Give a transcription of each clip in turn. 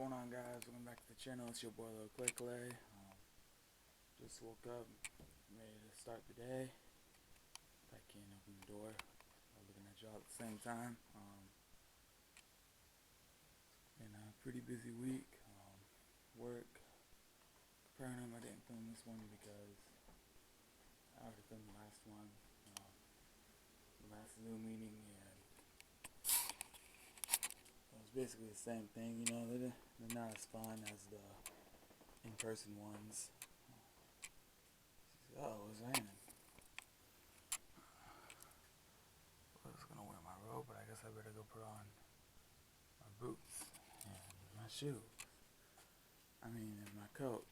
going on, guys? Welcome back to the channel. It's your boy Lil Clay Clay. Just woke up, ready to start the day. I can't open the door. I'm looking at y'all at the same time. Been a pretty busy week. Work. Capernaum, I didn't film this one because I already filmed the last one. The last Zoom meeting, and it was basically the same thing. They're not as fun as the in-person ones. Oh, it was raining. I was gonna wear my robe, but I guess I better go put on my boots and my shoes. And my coat.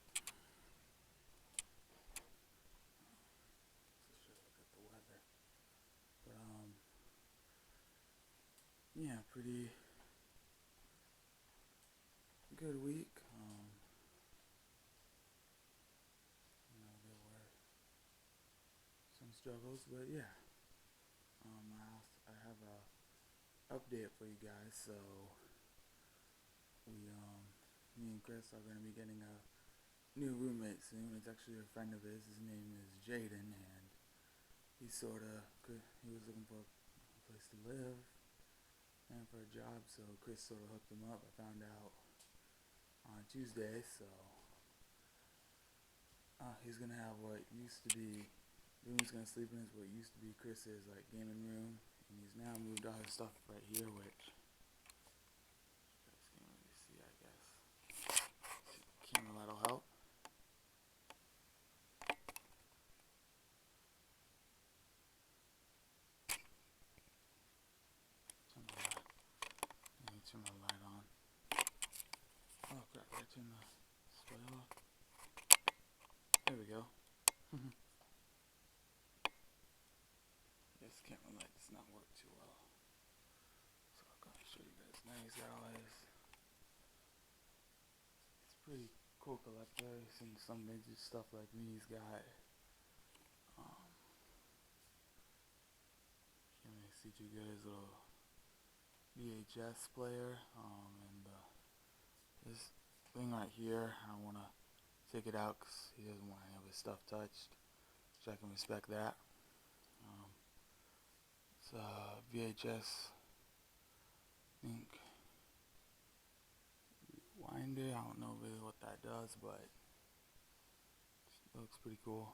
Let's just look at the weather. But yeah, pretty good week. There were some struggles, but yeah. I have a update for you guys. So me and Chris are gonna be getting a new roommate soon. It's actually a friend of his. His name is Jaden, and he was looking for a place to live and for a job. So Chris sort of hooked him up. I found out on Tuesday. So he's gonna have what used to be. The room he's gonna sleep in is what used to be Chris's gaming room, and he's now moved all his stuff right here, which you guys can't really see, I guess. Camera light'll help. Let me turn my light on. Oh crap! Did I turn the display off? There we go. This camera light does not work too well, so I'm gonna show you guys. Now he's got all his. It's pretty cool collector. He's seen some vintage stuff like me. He's got can't really see too good, his little VHS player, and this thing right here. I don't want to take it out because he doesn't want any of his stuff touched, which I can respect that. It's a VHS, I think, winder. I don't know really what that does, but it looks pretty cool.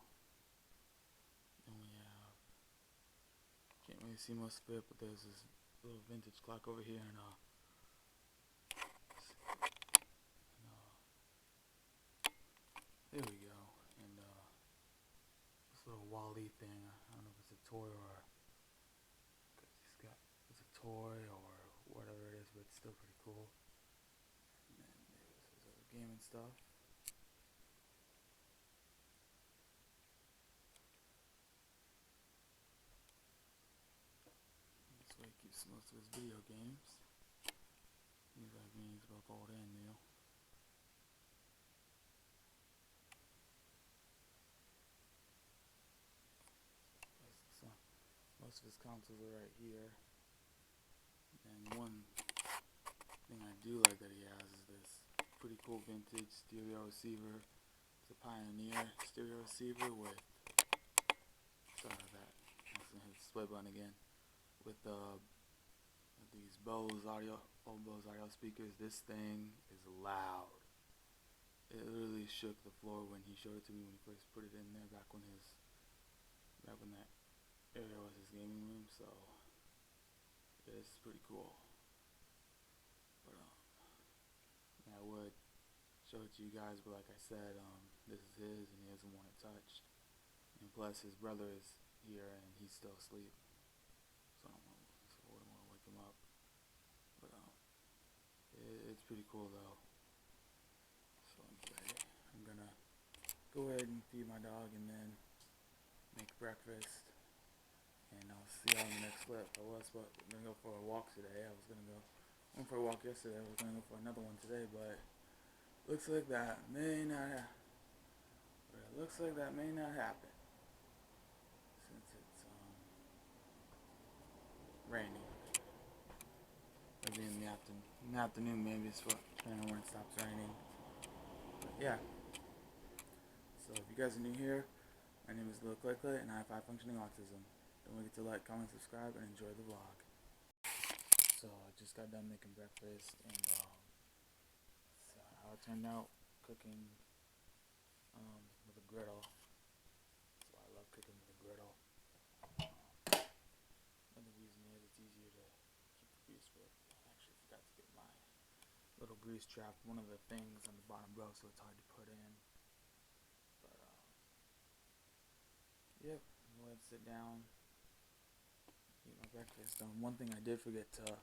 And we have, can't really see most of it, but there's this little vintage clock over here, and there we go. And this little Wall-E thing. I don't know if it's a toy or it's a toy or whatever it is, but it's still pretty cool. And then there's his other gaming stuff. This way he keeps most of his video games. He's like me, he's both old and new. So most of his consoles are right here. And one thing I do like that he has is this pretty cool vintage stereo receiver. It's a Pioneer stereo receiver with, sorry about that, I'm just gonna hit the display button again, with these Bose audio speakers. This thing is loud. It literally shook the floor when he showed it to me when he first put it in there back when that area was his gaming room. So it's pretty cool. But I would show it to you guys, but like I said, this is his and he doesn't want it touched. And plus his brother is here and he's still asleep, so I wouldn't want to wake him up. But it's pretty cool though. So anyway, I'm gonna go ahead and feed my dog and then make breakfast, and I'll see y'all in the next clip. I was gonna go for a walk today. Went for a walk yesterday. I was gonna go for another one today, but looks like that may not happen since it's raining. Maybe in the afternoon. in the afternoon maybe, depending on when it stops raining. But yeah. So if you guys are new here, my name is Lil Clay Clay and I have high functioning autism. Don't forget to like, comment, subscribe, and enjoy the vlog. So I just got done making breakfast, and so how it turned out cooking with a griddle. So I love cooking with a griddle. Another reason is it's easier to keep the grease for. I actually forgot to get my little grease trap, one of the things on the bottom broke, so it's hard to put in. But yep, I'm going to sit down, eat my breakfast. One thing I did forget to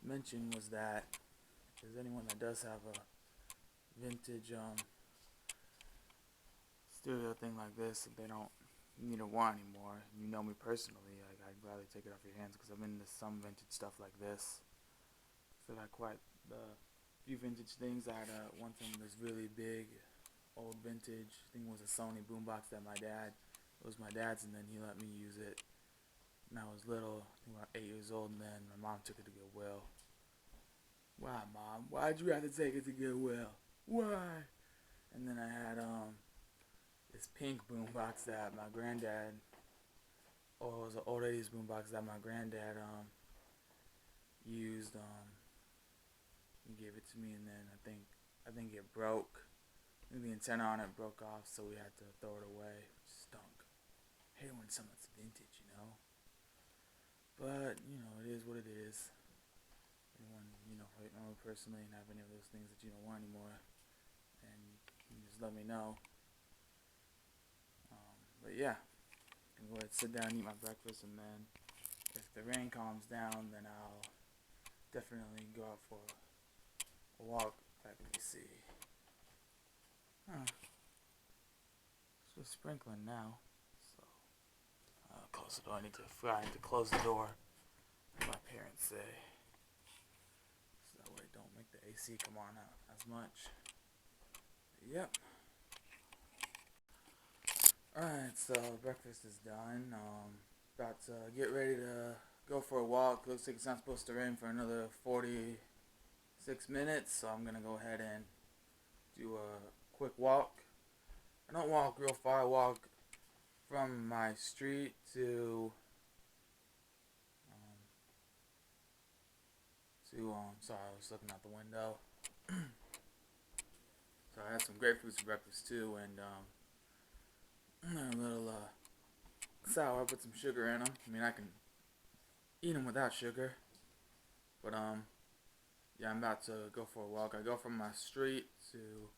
mention was that if there's anyone that does have a vintage stereo thing like this, if they don't need a one anymore, you know me personally, I'd gladly take it off your hands, because I'm into some vintage stuff like this. So I got quite a few vintage things. I had one thing that was really big, old vintage. I think it was a Sony boombox that it was my dad's, and then he let me use it when I was little. I think about 8 years old, and then my mom took it to Goodwill. Why, Mom? Why'd you have to take it to Goodwill? Why? And then I had this pink boombox that my granddad, it was an old 80s boombox that my granddad used. He gave it to me, and then I think it broke. I think the antenna on it broke off, so we had to throw it away, which stunk. I hate it when something's vintage, you know. But it is what it is. Anyone right now personally and have any of those things that you don't want anymore, and you just let me know. But yeah, I'm going to sit down and eat my breakfast, and then if the rain calms down, then I'll definitely go out for a walk. Let me see. So it's sprinkling now. So I'll close the door. I need to close the door. My parents say. So that way it don't make the AC come on out as much. Yep. Alright, so breakfast is done. About to get ready to go for a walk. Looks like it's not supposed to rain for another 46 minutes, so I'm gonna go ahead and do a quick walk. I don't walk real far. I walk from my street to sorry, I was looking out the window. So I had some grapefruits for breakfast too, and a little sour. I put some sugar in them. I mean, I can eat them without sugar, but yeah, I'm about to go for a walk. I go from my street to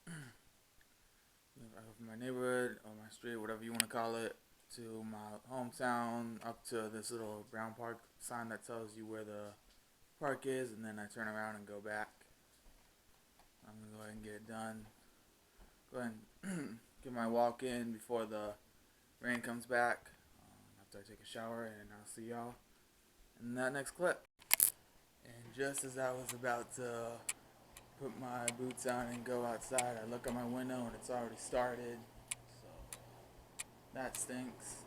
I go from my neighborhood or my street, whatever you want to call it, to my hometown, up to this little brown park sign that tells you where the park is, and then I turn around and go back. I'm gonna go ahead and get it done. Go ahead and get my walk in before the rain comes back. After I take a shower, and I'll see y'all in that next clip. And just as I was about to put my boots on and go outside, I look out my window and it's already started. So that stinks.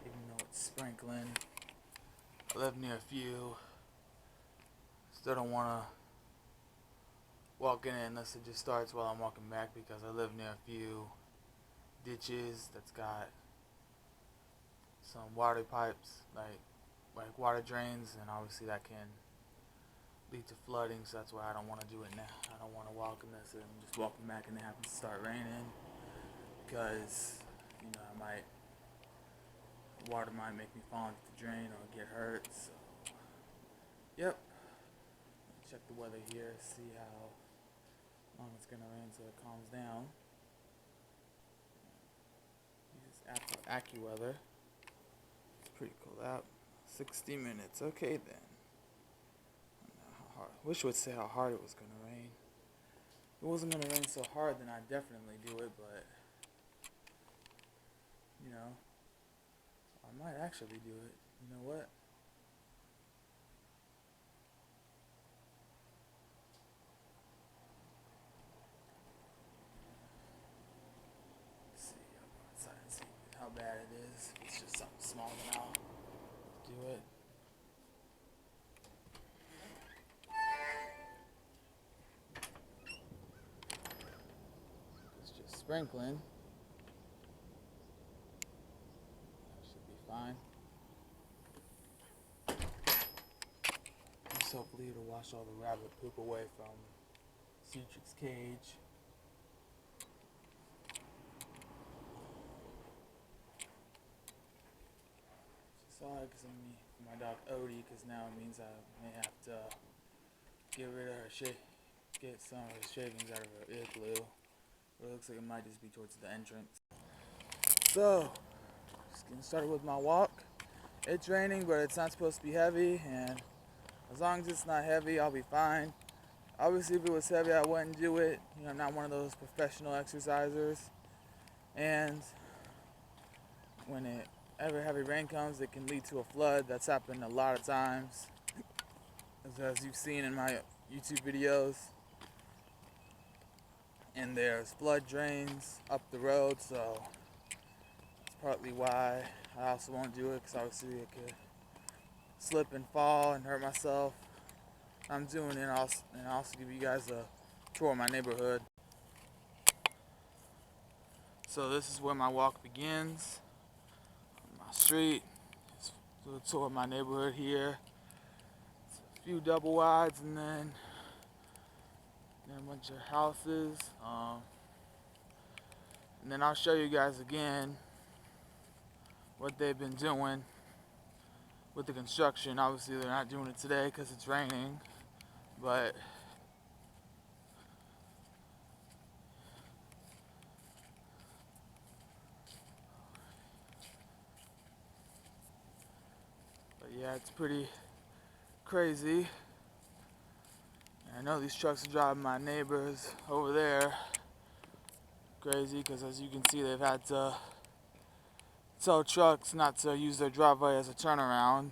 Even though it's sprinkling. I live near a few. Still don't want to walk in it unless it just starts while I'm walking back, because I live near a few ditches that's got some water pipes, like water drains, and obviously that can lead to flooding, so that's why I don't want to do it now. I don't want to walk unless I'm just walking back and it happens to start raining, because water might make me fall into the drain or get hurt. So yep, check the weather here, see how long it's gonna rain so it calms down. Use AccuWeather. It's pretty cool out. 60 minutes. Okay then. Wish it would say how hard it was gonna rain. If it wasn't gonna rain so hard, then I'd definitely do it, but I might actually do it. You know what? Let's see, I'll go outside and see how bad it is. If it's just something small, then I'll do it. sprinkling. That should be fine. Just hopefully it'll wash all the rabbit poop away from Cedric's cage. Sorry, because I'm for my dog Odie, because now it means I may have to get rid of her get some of the shavings out of her igloo. But it looks like it might just be towards the entrance. So, just getting started with my walk. It's raining, but it's not supposed to be heavy, and as long as it's not heavy, I'll be fine. Obviously, if it was heavy, I wouldn't do it. You know, I'm not one of those professional exercisers. And when ever heavy rain comes, it can lead to a flood. That's happened a lot of times, as you've seen in my YouTube videos. And there's flood drains up the road, so that's partly why I also won't do it, because obviously I could slip and fall and hurt myself. I'm doing it and also give you guys a tour of my neighborhood. So this is where my walk begins. On my street. Just do a tour of my neighborhood here. It's a few double wides and then a bunch of houses. And then I'll show you guys again what they've been doing with the construction. Obviously they're not doing it today because it's raining, but yeah, it's pretty crazy. And I know these trucks are driving my neighbors over there crazy, because as you can see, they've had to tell trucks not to use their driveway as a turnaround,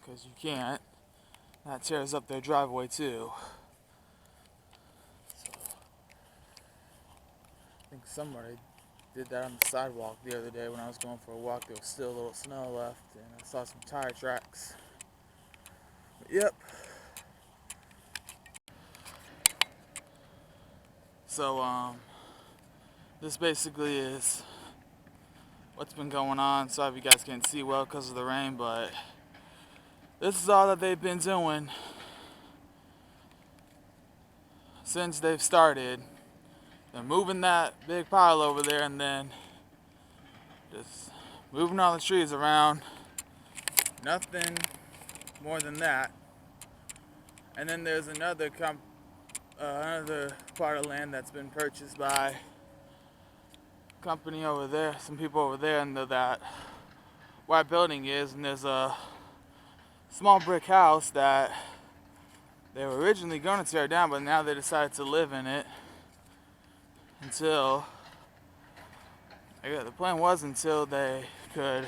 because you can't. That tears up their driveway too. So, I think somebody did that on the sidewalk the other day when I was going for a walk. There was still a little snow left, and I saw some tire tracks. But yep. So, this basically is what's been going on. Sorry if you guys can't see well because of the rain, but this is all that they've been doing since they've started. They're moving that big pile over there and then just moving all the trees around. Nothing more than that. And then there's another part of land that's been purchased by a company over there, some people over there, and that white building is, and there's a small brick house that they were originally going to tear down, but now they decided to live in it until, the plan was until they could,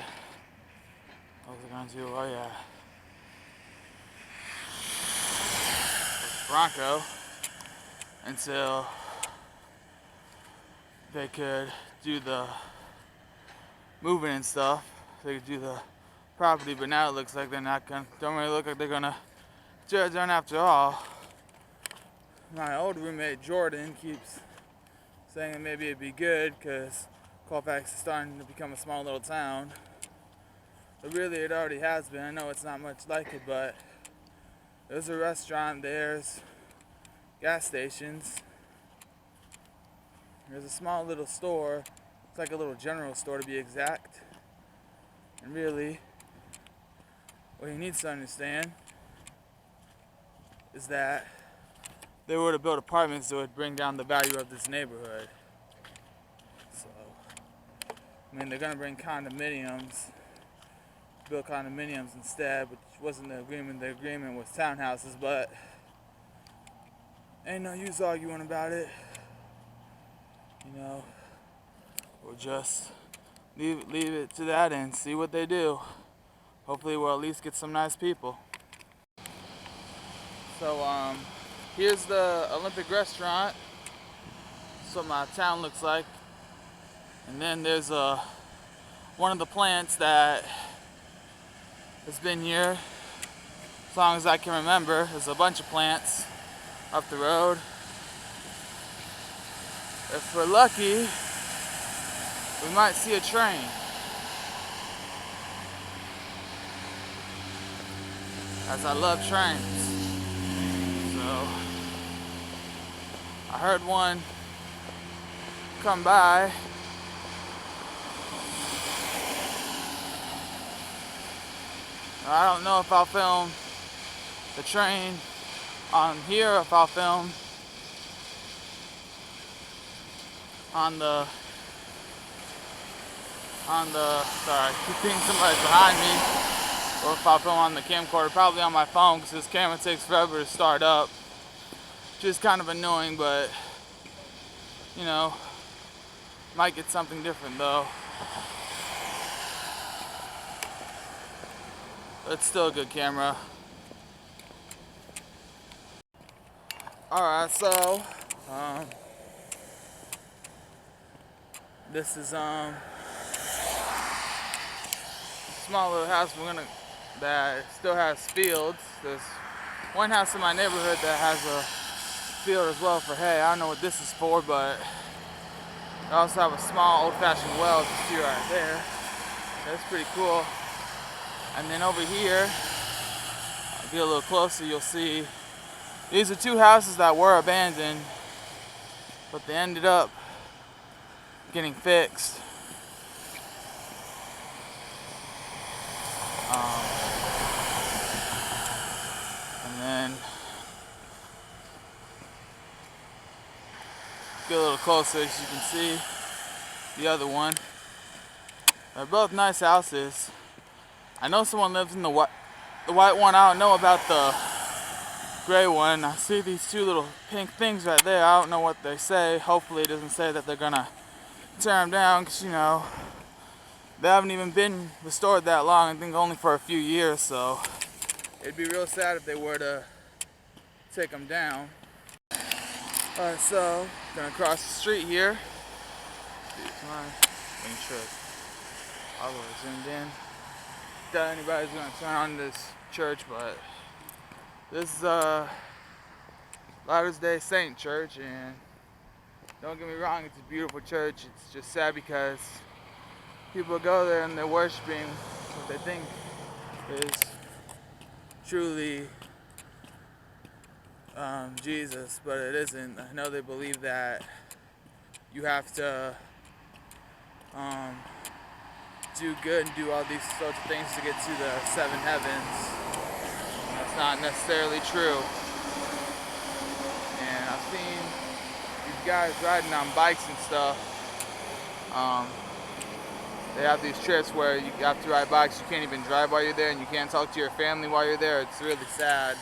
what was it going to do? Oh yeah, Bronco, until they could do the moving and stuff. They could do the property, but now it looks like they're not gonna. Don't really look like they're gonna tear it down after all. My old roommate Jordan keeps saying that maybe it'd be good because Colfax is starting to become a small little town. But really, it already has been. I know it's not much like it, but there's a restaurant, there's gas stations, there's a small little store. It's like a little general store to be exact. And really, what he needs to understand is that they were to build apartments that would bring down the value of this neighborhood. So, I mean, they're gonna bring condominiums, build condominiums instead, which wasn't the agreement. The agreement was townhouses, but ain't no use arguing about it. You know, we'll just leave it to that and see what they do. Hopefully we'll at least get some nice people. So, here's the Olympic restaurant. That's what my town looks like. And then there's one of the plants that has been here as long as I can remember. There's a bunch of plants up the road. If we're lucky, we might see a train. As I love trains. So I heard one come by. I don't know if I'll film the train on here or if I'll film on the sorry, I keep thinking somebody's behind me, or if I'll film on the camcorder, probably on my phone because this camera takes forever to start up, which is kind of annoying, but you know, might get something different though. It's still a good camera. Alright, so this is small little house that still has fields. There's one house in my neighborhood that has a field as well for hay. I don't know what this is for, but I also have a small old-fashioned well, as you see right there. That's pretty cool. And then over here, I'll get a little closer, you'll see these are two houses that were abandoned, but they ended up getting fixed. And then get a little closer, as you can see the other one. They're both nice houses. I know someone lives in the white one. I don't know about the gray one. I see these two little pink things right there. I don't know what they say. Hopefully it doesn't say that they're gonna tear them down, because you know, they haven't even been restored that long. I think only for a few years, so it'd be real sad if they were to take them down. Alright, so gonna cross the street here. Making sure it's all the way zoomed in. Doubt anybody's gonna turn on this church, but this is Latter Day Saint church, and don't get me wrong, it's a beautiful church. It's just sad because people go there and they're worshiping what they think is truly Jesus, but it isn't. I know they believe that you have to do good and do all these sorts of things to get to the seven heavens. That's not necessarily true. And I've seen these guys riding on bikes and stuff. They have these trips where you have to ride bikes, you can't even drive while you're there, and you can't talk to your family while you're there. It's really sad.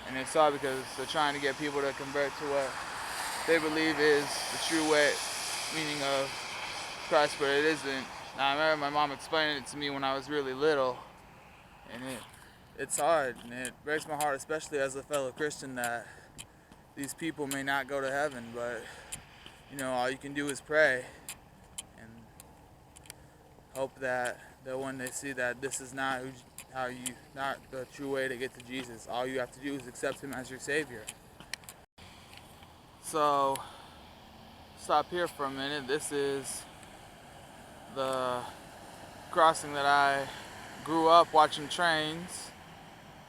And it's sad because they're trying to get people to convert to what they believe is the true way, meaning of Christ, but it isn't. Now, I remember my mom explaining it to me when I was really little, and it's hard, and it breaks my heart, especially as a fellow Christian, that these people may not go to heaven, but you know, all you can do is pray and hope that when they see that this is not not the true way to get to Jesus. All you have to do is accept Him as your Savior. So, stop here for a minute. This is the crossing that I grew up watching trains,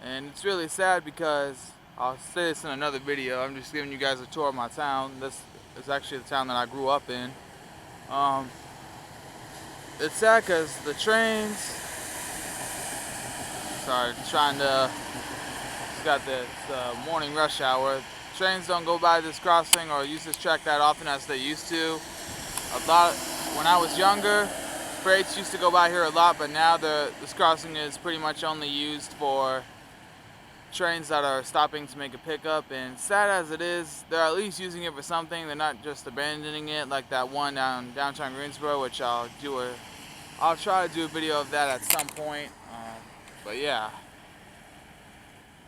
and it's really sad because I'll say this in another video. I'm just giving you guys a tour of my town. This is actually the town that I grew up in. It's sad because the trains, it's got this morning rush hour. Trains don't go by this crossing or use this track that often as they used to. When I was younger, freights used to go by here a lot, but now this crossing is pretty much only used for trains that are stopping to make a pickup. And sad as it is, they're at least using it for something. They're not just abandoning it like that one downtown Greensboro, which I'll try to do a video of that at some point. But yeah,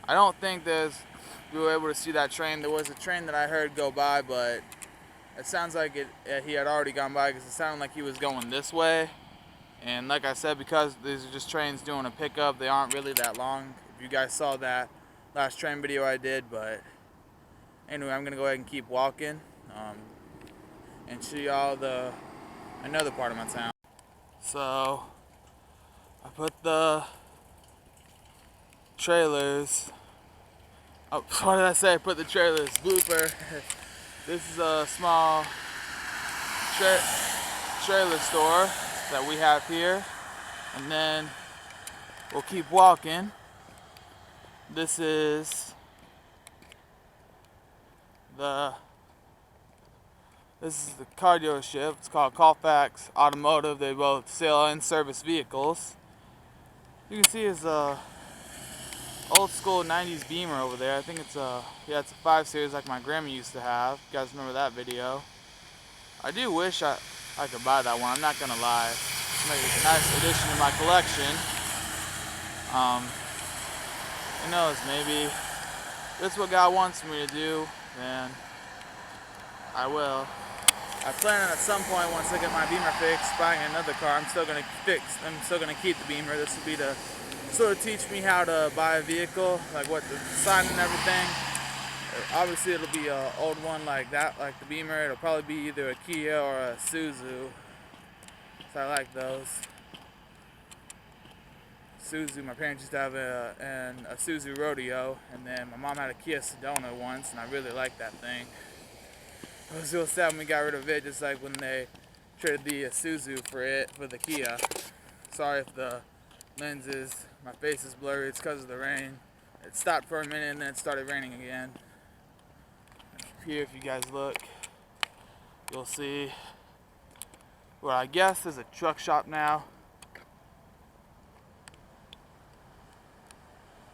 I don't think we were able to see that train. There was a train that I heard go by, but it sounds like he had already gone by, because it sounded like he was going this way. And like I said, because these are just trains doing a pickup, they aren't really that long. If you guys saw that last train video I did, but anyway, I'm gonna go ahead and keep walking and show y'all the another part of my town. So I put the trailers. Oh, what did I say? I put the trailers. Blooper. This is a small trailer store that we have here, and then we'll keep walking. This is the car dealership. It's called Colfax Automotive. They both sell and service vehicles. You can see it's a old school 90s Beamer over there. I think it's a 5 Series like my grandma used to have. You guys remember that video? I do wish I could buy that one. I'm not gonna lie. It's a nice addition to my collection. Who knows? Maybe that's what God wants me to do, then I will. I plan on at some point, once I get my Beamer fixed, buying another car. I'm still gonna keep the Beamer. This will be to sort of teach me how to buy a vehicle, like what the sign and everything. Obviously, it'll be an old one like that, like the Beamer. It'll probably be either a Kia or a Isuzu. So I like those. Isuzu, my parents used to have a Isuzu Rodeo, and then my mom had a Kia Sedona once, and I really liked that thing. I was real sad when we got rid of it, just like when they traded the Isuzu for the Kia. Sorry if the lenses, my face is blurry, it's because of the rain. It stopped for a minute and then it started raining again. Here, if you guys look, you'll see what I guess is a truck shop now.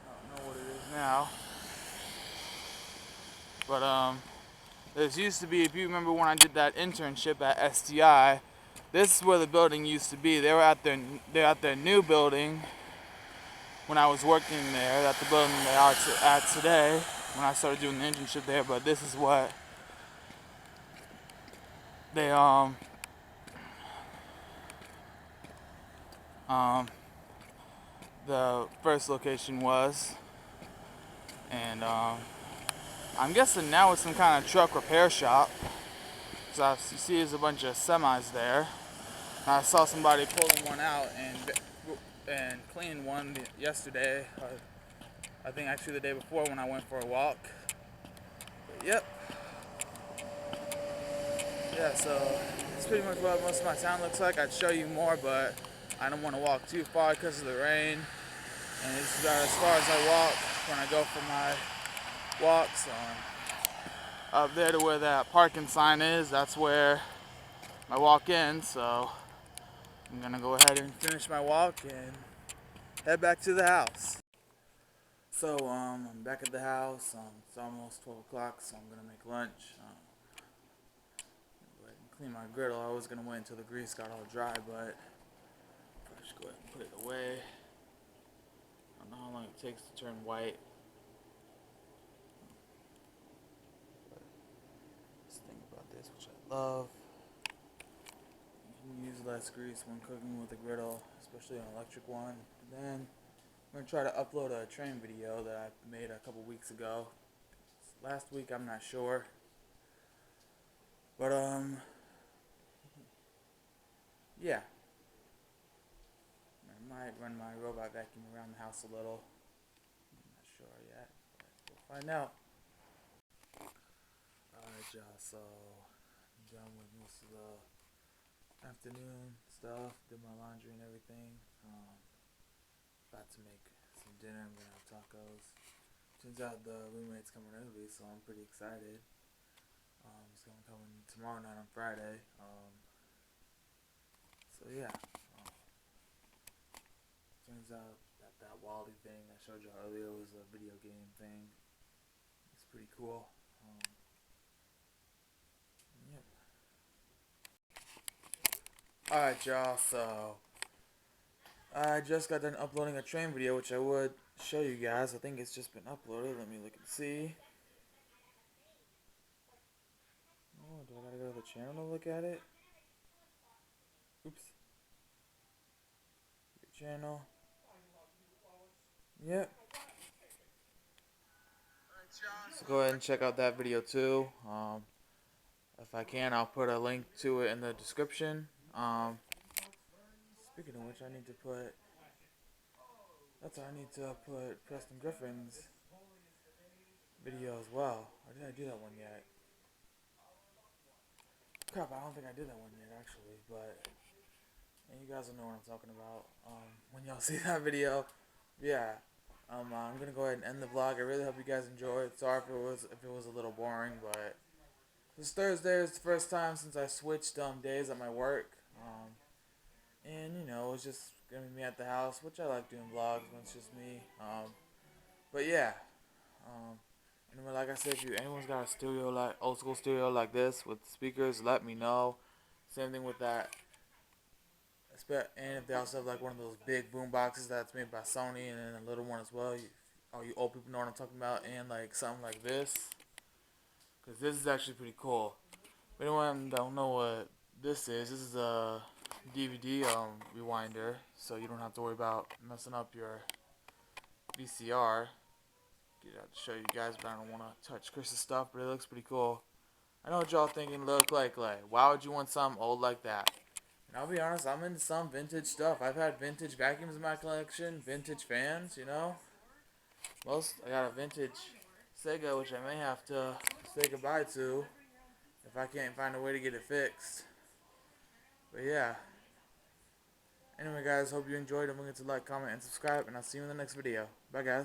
I don't know what it is now. But this used to be, if you remember when I did that internship at STI, this is where the building used to be. They're at their new building when I was working there. That's the building they are at today when I started doing the internship there. But this is what they the first location was, and I'm guessing now it's some kind of truck repair shop. So you see there's a bunch of semis there. And I saw somebody pulling one out and cleaning one yesterday. I think actually the day before when I went for a walk. But yep. Yeah, so that's pretty much what most of my town looks like. I'd show you more, but I don't want to walk too far because of the rain. And this is about as far as I walk when I go for my walks. Up there to where that parking sign is, that's where my walk ends. So I'm gonna go ahead and finish my walk and head back to the house. So I'm back at the house. It's almost 12 o'clock, so I'm gonna make lunch. Go ahead and clean my griddle. I was gonna wait until the grease got all dry, but first go ahead and put it away. I don't know how long it takes to turn white. But this thing about this, which I love, you can use less grease when cooking with a griddle, especially an electric one. And then I'm going to try to upload a train video that I made a couple weeks ago. Last week, I'm not sure. But, yeah. I might run my robot vacuum around the house a little. I'm not sure yet, but we'll find out. Alright, y'all, so I'm done with most of the afternoon stuff. Did my laundry and everything. About to make some dinner. I'm gonna have tacos. Turns out the roommate's coming early, so I'm pretty excited. He's gonna come in tomorrow night on Friday. So yeah. Turns out that Wally thing I showed you earlier was a video game thing. It's pretty cool. Yep. Alright, y'all, so I just got done uploading a train video, which I would show you guys. I think it's just been uploaded. Let me look and see. Oh, do I gotta go to the channel to look at it? Oops. Your channel. Yep. So go ahead and check out that video too. If I can, I'll put a link to it in the description. Speaking of which, I need to put. That's why I need to put Preston Griffin's video as well. Or did I do that one yet? Crap, I don't think I did that one yet actually, but and you guys will know what I'm talking about when y'all see that video. Yeah, I'm gonna go ahead and end the vlog. I really hope you guys enjoyed. Sorry if it was a little boring, but this Thursday is the first time since I switched days at my work. And you know, it's just gonna be me at the house, which I like doing vlogs when it's just me. But yeah, um, anyway, like I said, if anyone's got a stereo like old school stereo like this with speakers, let me know. Same thing with that. And if they also have like one of those big boom boxes that's made by Sony, and then a little one as well. All you old people know what I'm talking about, and like something like this, because this is actually pretty cool. If anyone don't know what this is a DVD rewinder, so you don't have to worry about messing up your VCR. Get out to show you guys, but I don't want to touch Chris's stuff, but it looks pretty cool. I know what y'all thinking. Look like why would you want something old like that? And I'll be honest, I'm into some vintage stuff. I've had vintage vacuums in my collection, vintage fans, you know. I got a vintage Sega, which I may have to say goodbye to if I can't find a way to get it fixed. But yeah. Anyway, guys, hope you enjoyed. Don't forget to like, comment, and subscribe, and I'll see you in the next video. Bye, guys.